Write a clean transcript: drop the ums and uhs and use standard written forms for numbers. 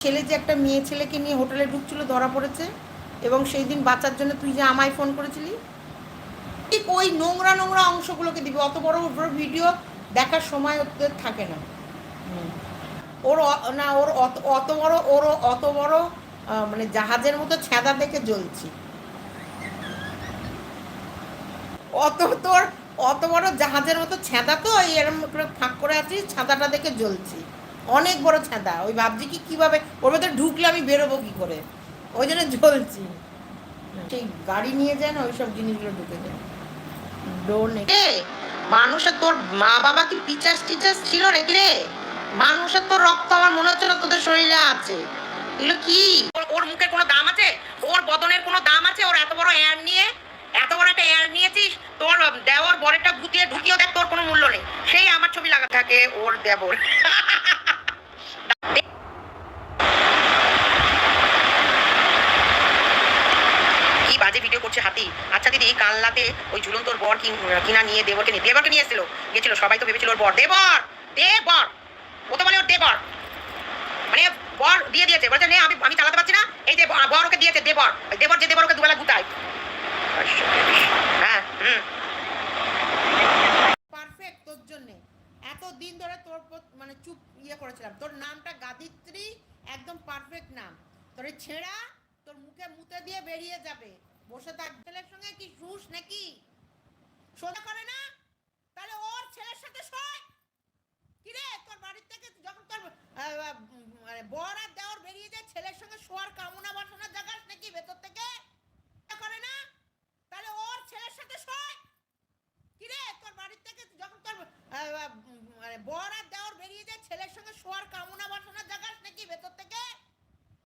ছেলে যে একটা মেয়ে ছেলেকে নিয়ে হোটেলে ঢুকছিল ধরা পড়েছে, এবং সেই দিন বাঁচার জন্য তুই যে আমায় ফোন করেছিলি, ঠিক ওই নোংরা নোংরা অংশগুলোকে দিবি। অত বড় ওর ভিডিও দেখার সময় ওদের থাকে না। ওর না, ওর অত বড়, ওর অত বড় মানে জাহাজের মতো ছেঁদা দেখে জ্বলছি। অত তোর অত বড় জাহাজের মতো ছেঁদা, তো এই এরম করে ফাঁক করে আছিস, ছাদাটা দেখে জ্বলছি। অনেক বড় ছেঁদা। ওই ভাবছি কি কীভাবে ওর ভেতরে ঢুকলে আমি বেরোবো কী করে, ওই জন্য জ্বলছি। সেই গাড়ি নিয়ে যায় না, ওইসব জিনিসগুলো ঢুকে যায়। মানুষের তোর মা বাবা কি পিচাস টিচাস ছিল নাকি রে? মানুষের তোর রক্ত আমার মনে হচ্ছে না তোদের শরীরে আছে। এগুলো কি? ওর মুখের কোনো দাম আছে? ওর বদনের কোনো দাম আছে? ওর এত বড় এয়ার নিয়ে, এত বড় একটা এয়ার নিয়েছিস, তোর দেওর বরেরটা ভুতিয়ে ঢুকিয়েও দেখ, তোর কোনো মূল্য নেই। সেই আমার ছবি লাগা থাকে ওর দেবর। কি বাজে ভিডিও করছে হাতি। আচ্ছা দিদি, কালনাতে ওই ঝুলন্তর বর কিনা নিয়ে দেবরকে নিয়ে এসেছিল, গেছিল, সবাই তো ভেবেছিল ওর বর। দেবর দেবর, ও তো বলে ওর দেবর, মানে বর দিয়ে দিয়েছে, বলছে নে আমি চালাতে পারছি না, এই যে বর ওকে দিয়েছে, দেবর। দেবর যে দেবর ওকে দুবেলা গুতায়। হ্যাঁ, পারফেক্ট তোর জন্য। এত দিন ধরে তোর মানে চুপ করেছিলাম, তোর নামটা গাদিত্রী, একদম পারফেক্ট নাম। তোর ছেঁড়া তোর মুখে মুতে দিয়ে বেরিয়ে যাবে। বসে থাক, ছেলের সঙ্গে কি শুস নাকি? সোজা করে না, তাহলে ওর ছেলের সাথে শোয়। কিরে, তোর বাড়ির থেকে যখন তোর বর আর দেওর বেরিয়ে যায়, ছেলের সঙ্গে শোয়ার কামনা